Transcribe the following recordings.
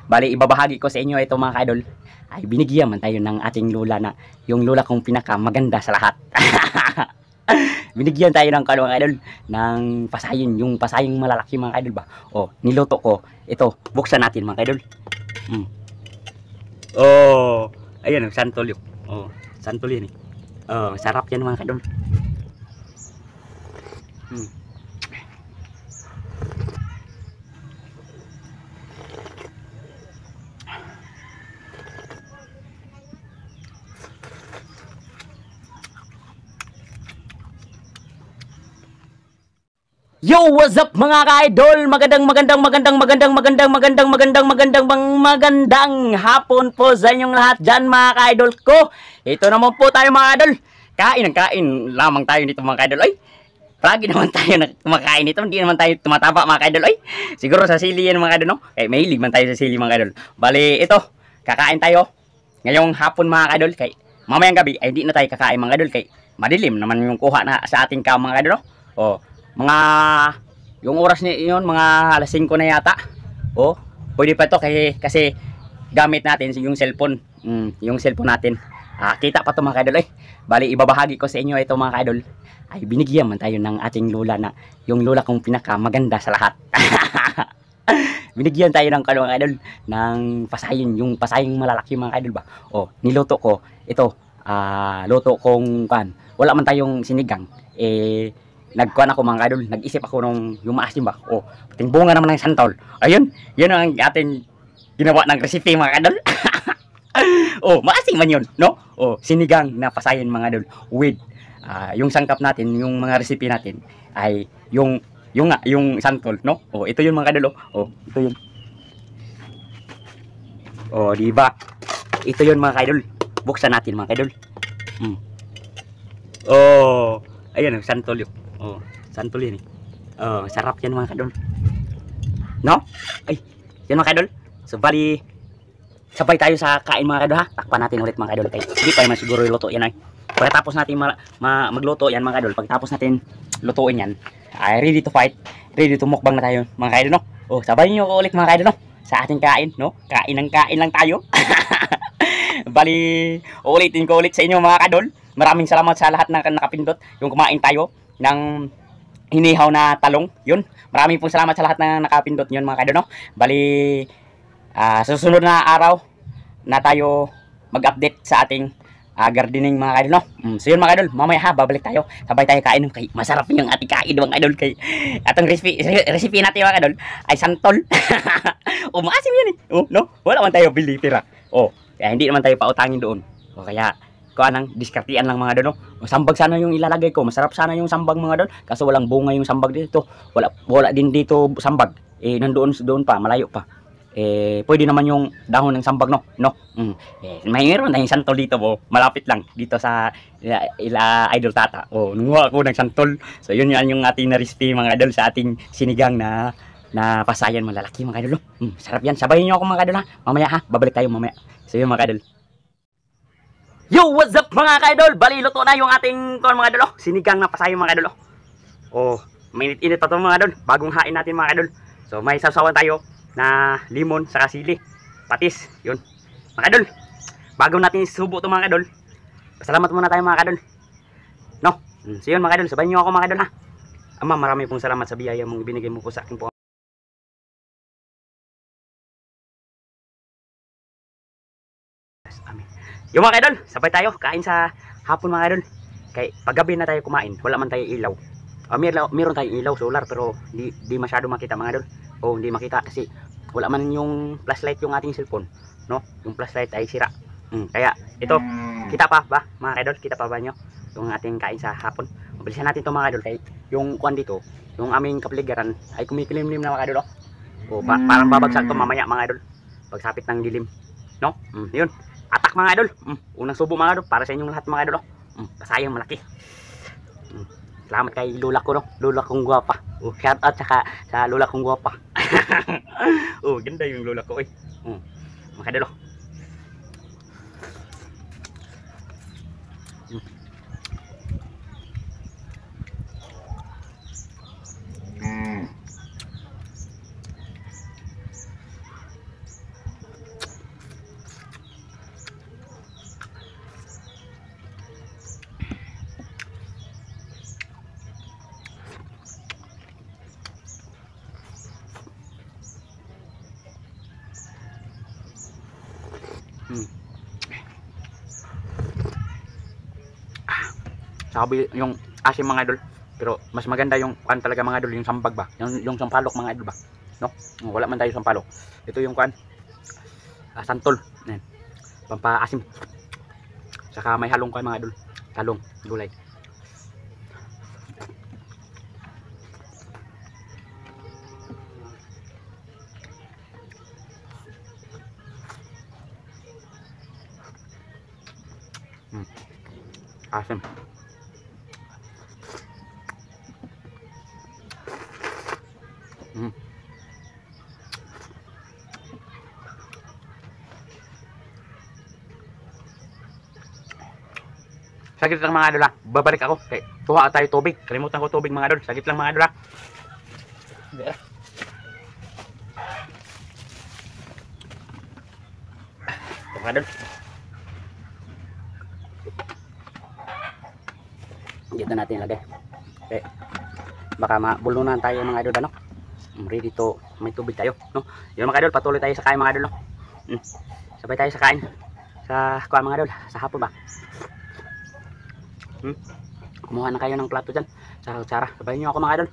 Bali, ibabahagi ko sa inyo ito mga kaidol. Ay binigyan man tayo ng ating lola na yung lola kong pinaka maganda sa lahat. Binigyan tayo ng mga kaidol ng pasayin, yung pasaying malalaki mga kaidol ba. Oh, niluto ko. Ito, buksan natin mga kaidol. Oh, ayan, santol yun. Oh, santol yan eh. Oh, sarap yan mga kaidol. Yo, what's up mga ka-idol? Magandang hapon po sa inyong lahat dyan mga ka-idol ko. Ito naman po tayo mga ka-idol. Kain lamang tayo nito mga ka-idol. Ay, lagi naman tayo na kumakain nito. Hindi naman tayo tumataba mga ka-idol. Ay, siguro sa sili yan mga ka-idol, no? Kaya mahilig man tayo sa sili mga ka-idol. Bali, ito, kakain tayo ngayong hapon mga ka-idol. Kaya mamayang gabi ay hindi na tayo kakain mga ka-idol. Kaya madilim naman yung kuha na sa ating mga ka-idol, no? Oh, mga yung oras niyon mga alas 5 na yata. Oh, pwede pa to kasi gamit natin yung cellphone. Yung cellphone natin. Kita pa to mga kaidol. Bali ibabahagi ko sa inyo ito mga kaidol. Ay binigyan man tayo ng ating lola na yung lola kong pinaka maganda sa lahat. Binigyan tayo ng mga kaidol ng pasayin, yung pasaying malalaki mga kaidol ba. Oh, niluto ko. Ito, luto kong wala man tayong sinigang. Nagkuhan ako mga kaidol, nag-isip ako nung yung maasim ba. Oh, pating bunga naman ng santol. Ayun, yun ang ating ginawa ng recipe mga kaidol. Oh, maasim man yun, no? Oh, sinigang na pasayin mga kaidol with yung sangkap natin, yung mga recipe natin ay yung santol, no? Oh, ito yun mga kaidol. Oh, ito yun. Oh, di ba? Ito yun mga kaidol. Buksan natin mga kaidol. Oh, ayan, santol yun. Oh, santol yan eh. Oh, sarap yan mga kadol. No? Ay, yan mga kadol. So, bali, sabay tayo sa kain mga kadol ha. Takpan natin ulit mga kadol. Hindi pa naman siguro luto yan ay. Pagkatapos natin magluto yan mga kadol. Pagkatapos natin lutuin yan, ay ready to fight. Ready to mukbang na tayo mga kadol, no? Oh, sabay nyo ulit mga kadol, no? Sa ating kain, no? Kain lang tayo. Bali, ulitin ko ulit sa inyo mga kadol. Maraming salamat sa lahat na nakapindot. Yung kumain tayo ng hinihaw na talong, yun. Maraming pong salamat sa lahat na nakapindot yun mga kadol, no? Bali, susunod na araw na tayo mag-update sa ating gardening mga kadol, no? So yun mga kadol, mamaya ha, babalik tayo. Sabay tayo kain. Kay masarap yung ating kain mga kadol. Kay atong recipe natin mga kadol ay santol. Oh, maasim yun eh. Oh, no? Wala man tayo bili pira. Oh, kaya hindi naman tayo pautangin doon. Oh, kaya anang diskartian lang mga dol, no? Sambag sana yung ilalagay ko. Masarap sana yung sambag mga dol. Kaso walang bunga yung sambag dito. Wala din dito sambag. Nandoon pa, malayo pa. Pwede naman yung dahon ng sambag, no? Mayroon tayong santol dito, malapit lang dito sa Idol Tata. Oh, nunguha ako ng santol. So yun yung ating na-recipe mga dol sa ating sinigang na pasayan malalaki mga dol. Sarap yan. Sabayin niyo ako mga dol ha. Mamaya ha, babalik tayo mamaya. So yun mga dol. Yo, what's up mga ka-idol? Bali, luto na yung ating mga idol, sinigang na pasayo mga idol. Oh, mainit-init pa to mga idol. Bagong hain natin mga idol. So, may sausawan tayo na limon sa sili, patis, yun. Mga idol, bago natin subo to mga idol, pasalamat muna tayo mga idol. No? So yun mga idol, sabayin niyo ako mga idol ha. Ama, marami pong salamat sa biyaya mong ibinigay mo po sa akin po. Amen. Yung mga idol, sabay tayo kain sa hapon mga idol. Kay paggabi na tayo kumain, wala man tayo ilaw. Meron tayong ilaw solar pero di masyado makita mga idol. Oh, hindi makita kasi wala man yung flashlight yung ating cellphone, no? Yung flashlight ay sira. Kaya ito, kita pa ba mga idol? Kita pa ba nyo yung ating kain sa hapon? Mabilisan natin to mga idol kay yung kuan dito, yung aming kapaligiran ay kumikilimlim na mga idol. Oh, parang babagsak to mamaya mga idol. Pagsapit ng dilim, no? Yun. Atak mga idol. Unang subo mga idol para sa inyong lahat mga idol. Pasayang malaki. Salamat kay lola ko, no? Lola kong guwapa. Oh, shout out sa lola kong guwapa. Oh, ganda yung lola ko eh. Mga idol. Mm. Sabi yung asim mga idol. Pero mas maganda yung kuan talaga mga idol, yung sambag ba? Yung sampalok mga idol ba? No? Wala man tayo sampalok. Ito yung kuan. Santol. Ayan. Pampaasim. Saka may halong kuan mga idol. Talong, gulay. Asim. Saglit lang mga idol ha. Babalik ako. Okay. Kuha tayo tubig. Kalimutan ko tubig mga idol. Saglit lang mga idol ha. Ito mga idol. Dito natin ilagay. Okay. Baka mabulunan tayo mga idol ano. Ready to may tubig tayo. No? Yun mga idol. Patuloy tayo sa kain mga idol. No? Sabay tayo sa kain. Sa kuha mga idol. Sa hapon ba? Kumuha na kayo ng plato dyan sa kutsara. Sabayin nyo ako mga idol.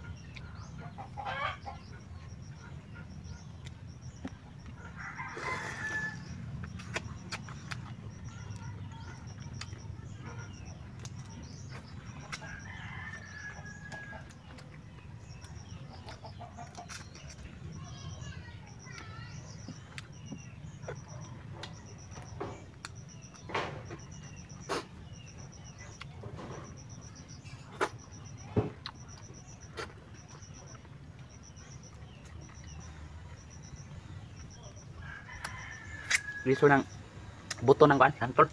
Liso ng buto ng kuan, santol.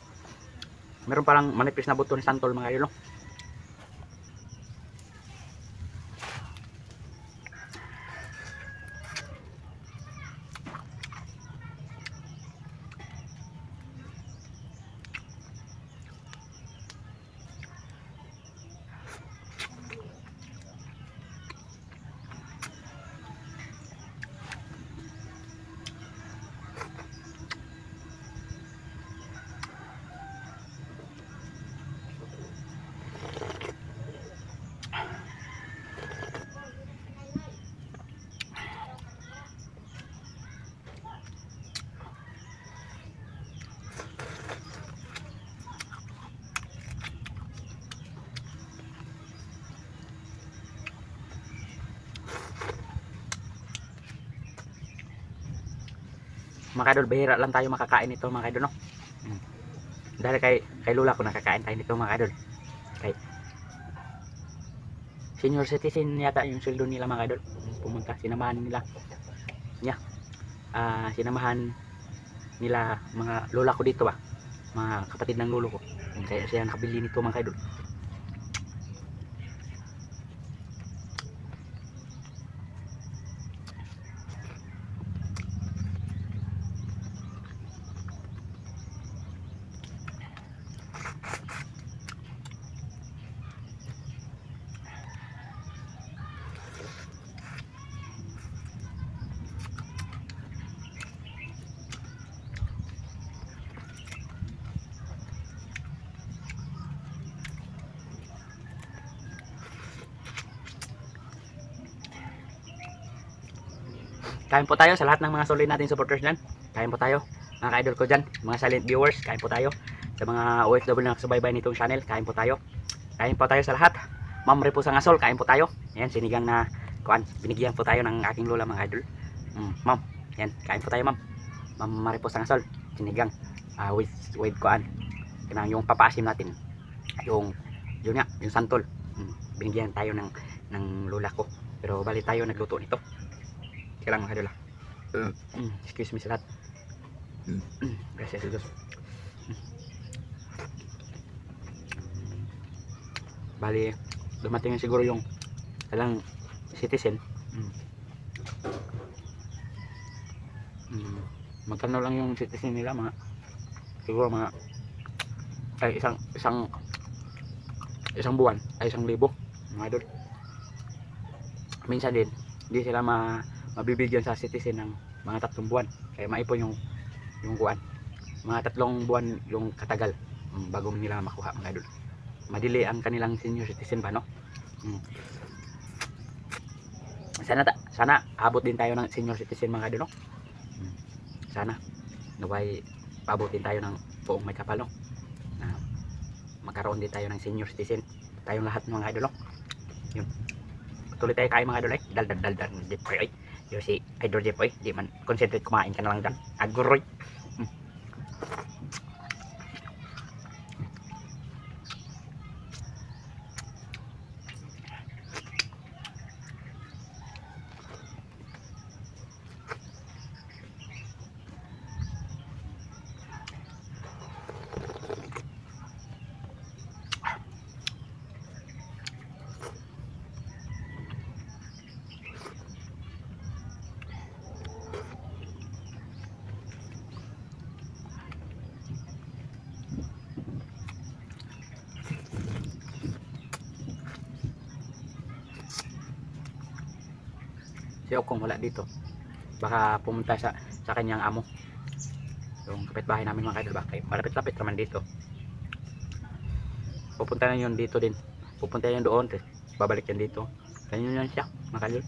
Meron parang manipis na buto ni santol mga idol. No? Mga idol, bihira lang tayo makakain nito mga idol, no? Dahil kay Lula ko nakakain tayo nito mga idol. Kay senior citizen yata yung sweldo nila mga idol. Pumunta, sinamahan nila. Sinamahan nila mga lola ko dito ba? Mga kapatid ng lolo ko. Kaya siya nakabili nito mga idol. Kain po tayo sa lahat ng mga solid natin supporters dyan. Kain po tayo. Mga ka-idol ko dyan. Mga silent viewers. Kain po tayo. Sa mga OFW na nakasubaybay nitong channel. Kain po tayo. Kain po tayo sa lahat. Ma'am Repo sa Ngasol. Kain po tayo. Yan. Sinigang na kuan. Binigyan po tayo ng aking lola mga idol. Ma'am. Yan. Kain po tayo ma'am. Ma'am Repo sa Ngasol. Sinigang. With kuan. Yung papaasim natin. Yun nga. Yung santol. Binigyan tayo ng lola ko. Pero bali tayo nagluto nito. Kailangan mga idol lah. Excuse me sa lahat. Gracias Diyos. Bali, dumating siguro yung ilang citizen. Magkano lang yung citizen nila mga siguro mga ay isang buwan ay 1,000 mga idol. Minsan din hindi sila mabibigyan sa citizen ng mga 3 buwan kaya maipon yung kuan Mga 3 buwan yung katagal bago nila makuha mga idol. Madili ang kanilang senior citizen ba, no? Sana abot din tayo ng senior citizen mga idol, no? Sana naway paabot din tayo ng buong may kapal, no? Magkaroon din tayo ng senior citizen tayong lahat mga idol, no? Yun, tuloy tayo kain mga idol. Dal Jepoy, yung si Idol Jepoy di man concentrate, kumain ka na lang dyan aguroy. Si Okong wala dito, baka pumunta sa kanyang amo, yung kapitbahay namin mga idol ba, kay malapit-lapit naman dito. Pupunta na yun dito din, pupunta yun doon, babalik yan dito, ganyan yan siya mga idol.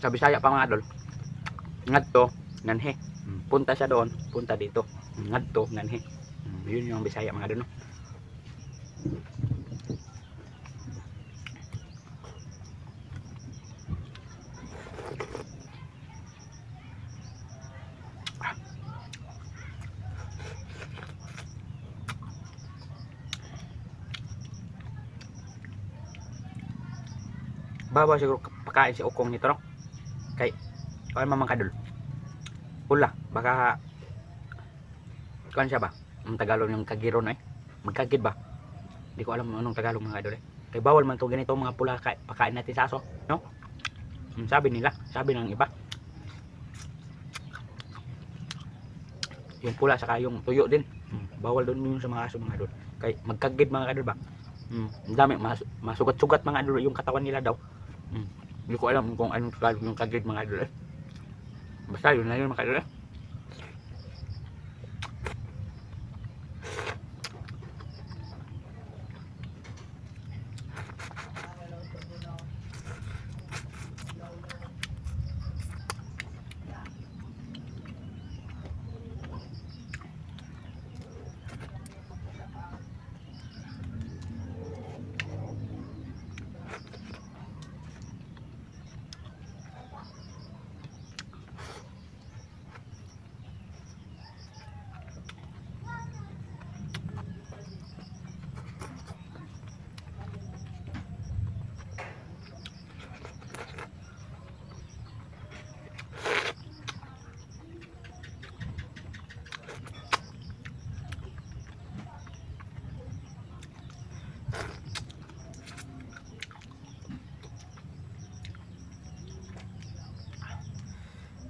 Sa Bisaya pa mga idol, ngadto nganhe, punta siya doon, punta dito, ngadto nganhe. Yun yung Bisaya mga idol, no? Bawa siguro pakain si Okong nito, no? Kay kuan mamang kadol pula, baka kuan siya ba, ang Tagalog yung kagiro na magkagid ba, di ko alam anong Tagalog mga idol kay bawal man to ganito mga pula pakain natin sa aso, no? Sabi nila, sabi ng iba, yung pula saka yung tuyo din, bawal doon yung sa mga aso mga idol, kay magkagid mga idol ba. Ang dami masugat-sugat mga idol yung katawan nila daw. Hindi ko alam kung anong Tagalog yung kagid mga idol basta yun na yun mga idol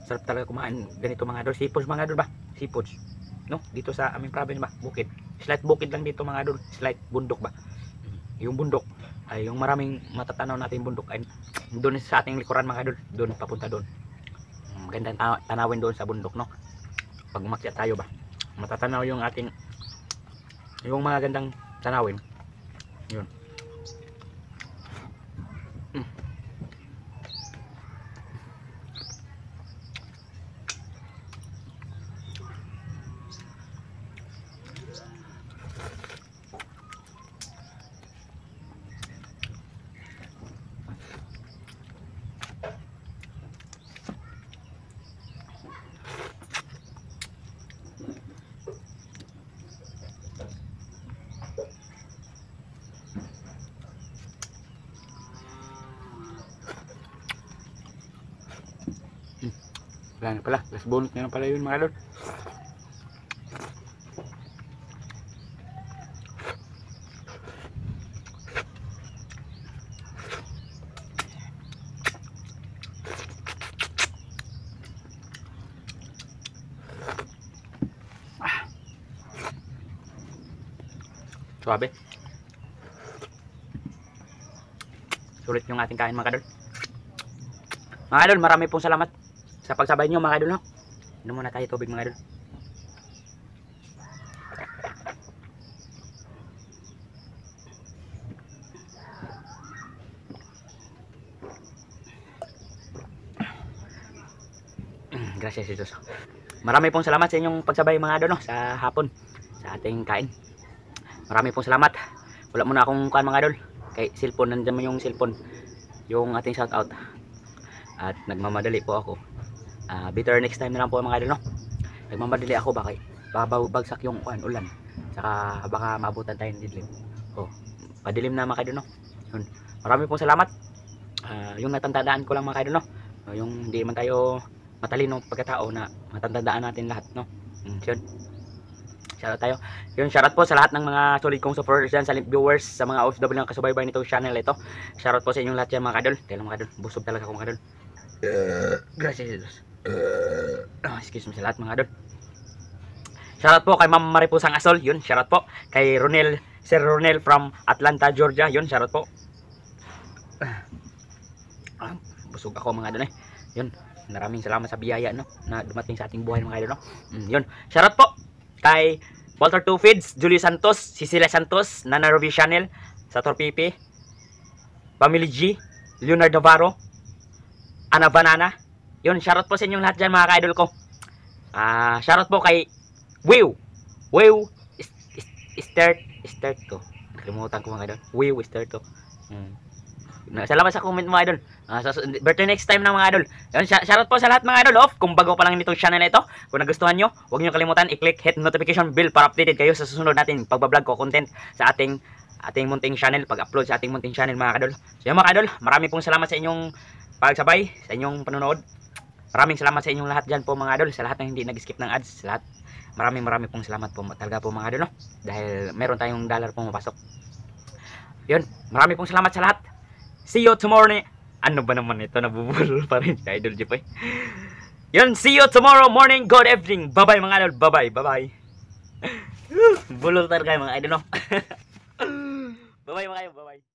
sarap talaga kumain ganito mga idol. Seafoods mga idol ba, seafoods, no? Dito sa aming province ba, bukid, slight bukid lang dito mga idol, slight bundok ba. Yung bundok ay yung maraming matatanaw natin bundok ay doon sa ating likuran mga idol, doon papunta doon. Magandang tanawin doon sa bundok, no? Pag umakyat tayo ba, matatanaw yung ating yung mga gandang tanawin yun. Wala na pala, last bonus na pala yun mga idol. Suabe. Sulit yung ating kain mga idol. Mga idol, marami pong salamat sa pagsabay nyo mga idol, no? Inom muna tayo tubig mga idol. Gracias Jesus. Marami pong salamat sa inyong pagsabay mga idol, no? Sa hapon, sa ating kain. Marami pong salamat. Wala muna akong kuan mga idol. Kay cellphone, nandiyan mo yung cellphone. Yung ating shout out. At nagmamadali po ako. Better next time na lang po mga idol, no? Nagmamadali ako baka bagsak yung ulan. Saka baka maabutan tayo ng dilim. Oh, padilim na mga idol, no? Yun. Marami pong salamat. Yung natandaan ko lang mga idol, no? Yung hindi man tayo matalino pagkatao na matandaan natin lahat, no? Yun. Shoutout tayo. Yun, shoutout po sa lahat ng mga solid kong supporters dyan, sa viewers, sa mga OFW na kasubaybay nito channel ito. Shoutout po sa inyong lahat yan mga kadol. Teka lang mga kadol, busog talaga ako mga kadol. Gracias. Excuse me sa lahat mga kadol. Shoutout po kay Ma'am Maripusang Asol. Yun, shoutout po. Kay Ronel, Sir Ronel from Atlanta, Georgia. Yun, shoutout po. Busog ako mga kadol eh. Yun, maraming salamat sa biyaya, no, na dumating sa ating buhay mga idol, no. Yun, shoutout po kay Walter Two Feeds, Julie Santos, Cecilia Santos, Nana Ruby Channel, Sator Pipi, Family G, Leonard Navarro, Ana Banana. Yun, shoutout po sa inyong lahat dyan mga idol ko. Shoutout po kay Will Start ko. Nakalimutan ko mga idol. Will Start ko. Salamat sa comment mga idol. Birthday next time na mga idol. Yun, shoutout po sa lahat mga idol. Kung bago pa lang nitong channel na ito, kung nagustuhan nyo, huwag nyo kalimutan i-click hit notification bell para updated kayo sa susunod natin pagbablog ko content sa ating munting channel, pag-upload sa ating munting channel mga idol. So yun mga idol, marami pong salamat sa inyong pagsabay, sa inyong panonood. Maraming salamat sa inyong lahat dyan po mga idol, sa lahat ng hindi nag-skip ng ads, sa lahat. Maraming pong salamat po talaga po mga idol, no? Dahil meron tayong dollar pong mapasok. Yun, marami pong salamat sa lahat. See you tomorrow. Ano ba naman ito? Nabubulol pa rin si Idol Jeep eh. Yun, see you tomorrow morning. Good evening. Bye-bye mga idol. Bye-bye. Bye-bye. Bulol talaga mga idol, no? Bye-bye mga idol. Bye-bye.